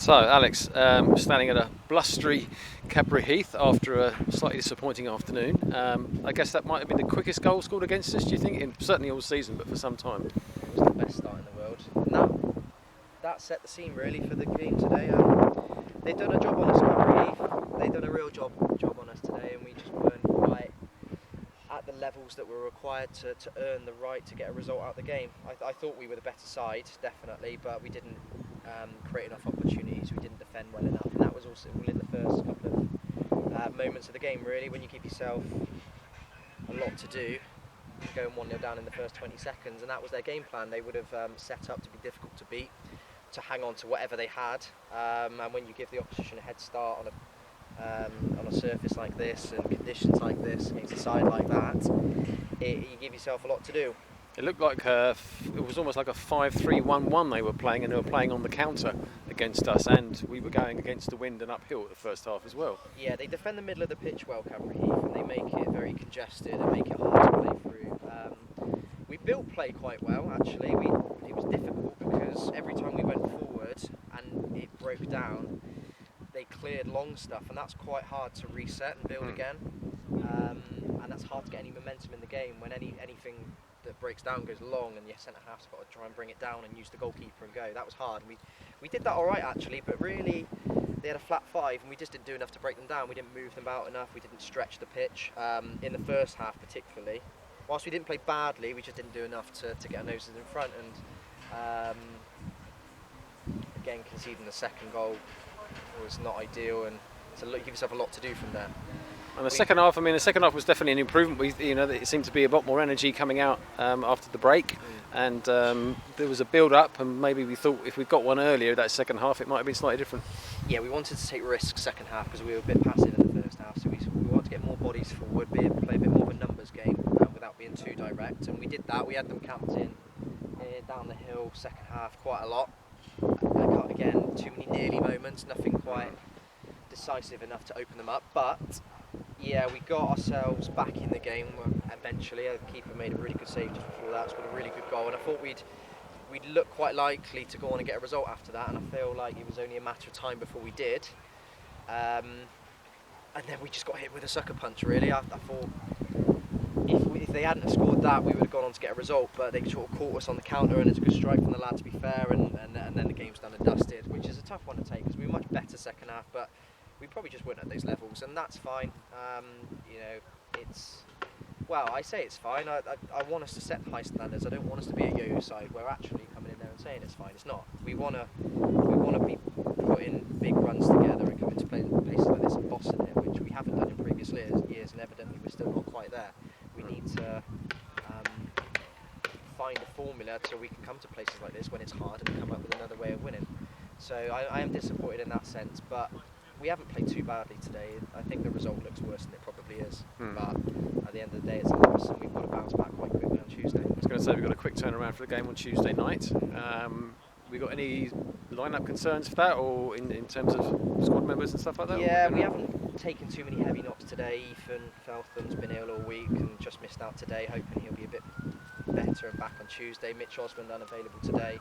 So, Alex, standing at a blustery Cadbury Heath after a slightly disappointing afternoon. I guess that might have been the quickest goal scored against us, do you think? Certainly all season, but for some time. It was the best start in the world. And that set the scene really for the game today. They've done a job on us, Cadbury Heath. They've done a real job on us today, and we just weren't quite at the levels that were required to earn the right to get a result out of the game. I thought we were the better side, definitely, but we didn't create enough opportunities, we didn't defend well enough, and that was also all in the first couple of moments of the game really. When you give yourself a lot to do, going 1-0 down in the first 20 seconds, and that was their game plan. They would have set up to be difficult to beat, to hang on to whatever they had, and when you give the opposition a head start on a surface like this and conditions like this against a side like that, you give yourself a lot to do. It looked like it was almost like a 5-3-1-1 they were playing, and they were playing on the counter against us, and we were going against the wind and uphill at the first half as well. Yeah, they defend the middle of the pitch well, Cadbury Heath, and they make it very congested and make it hard to play through. We built play quite well actually. It was difficult because every time we went forward and it broke down, they cleared long stuff, and that's quite hard to reset and build again. And that's hard to get any momentum in the game when anything that breaks down goes long, and your centre half's got to try and bring it down and use the goalkeeper and go. That was hard. We did that all right actually, but really they had a flat five, and we just didn't do enough to break them down. We didn't move them out enough. We didn't stretch the pitch in the first half particularly. Whilst we didn't play badly, we just didn't do enough to get our noses in front. And again, conceding the second goal was not ideal, and so give yourself a lot to do from there. And the second half, the second half was definitely an improvement. It seemed to be a lot more energy coming out after the break, and there was a build-up, and maybe we thought if we'd got one earlier that second half, it might have been slightly different. Yeah, we wanted to take risks second half because we were a bit passive in the first half, so we wanted to get more bodies forward, play a bit more of a numbers game without being too direct, and we did that. We had them camped in down the hill second half quite a lot. Again, too many nearly moments, nothing quite decisive enough to open them up, but yeah, we got ourselves back in the game eventually. The keeper made a really good save just before that, scored a really good goal, and I thought we'd look quite likely to go on and get a result after that, and I feel like it was only a matter of time before we did. And then we just got hit with a sucker punch really. I thought if they hadn't have scored that, we would have gone on to get a result, but they sort of caught us on the counter, and it's a good strike from the lad, to be fair, and then the game's done and dusted, which is a tough one to take because we were much better second half, but we probably just weren't at those levels, and that's fine. I say it's fine. I want us to set high standards. I don't want us to be a yo-yo side where actually coming in there and saying it's fine. It's not. We want to be putting big runs together and coming to places like this and bossing it, which we haven't done in previous years, and evidently we're still not quite there. We need to find a formula so we can come to places like this when it's hard and come up with another way of winning. So I am disappointed in that sense, but we haven't played too badly today. I think the result looks worse than it probably is, but at the end of the day it's a loss, and we've got to bounce back quite quickly on Tuesday. I was going to say we've got a quick turnaround for the game on Tuesday night. We got any line-up concerns for that, or in terms of squad members and stuff like that? Yeah, we haven't taken too many heavy knocks today. Ethan Feltham's been ill all week and just missed out today, hoping he'll be a bit better and back on Tuesday. Mitch Osmond unavailable today,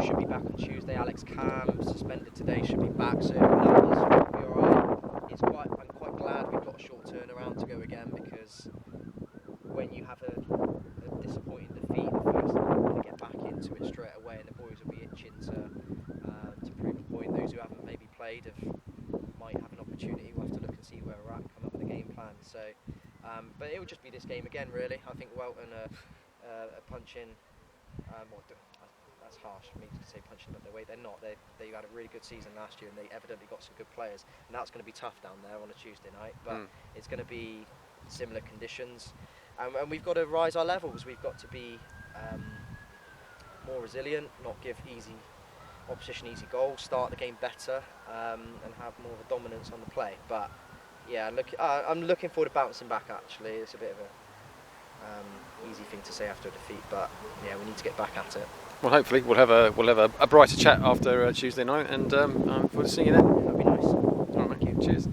should be back on Tuesday. Alex Cam suspended today, should be back, so numbers will be alright. I'm quite glad we've got a short turnaround to go again, because when you have a disappointing defeat, the first thing you want to get back into it straight away, and the boys will be itching to prove a point. Those who haven't maybe played might have an opportunity. We'll have to look and see where we're at, come up with a game plan. So, but it will just be this game again, really. I think Welton are punching. That's harsh for me to say punching above their weight. They're not. They had a really good season last year, and they evidently got some good players. And that's going to be tough down there on a Tuesday night. But it's going to be similar conditions, and we've got to rise our levels. We've got to be more resilient, not give opposition easy goals, start the game better, and have more of a dominance on the play. But yeah, I'm looking forward to bouncing back. Actually, it's a bit of a easy thing to say after a defeat, but yeah, we need to get back at it. Well, hopefully we'll have a brighter chat after Tuesday night, and I look forward to seeing you then. That'd be nice. All right, thank you. Cheers.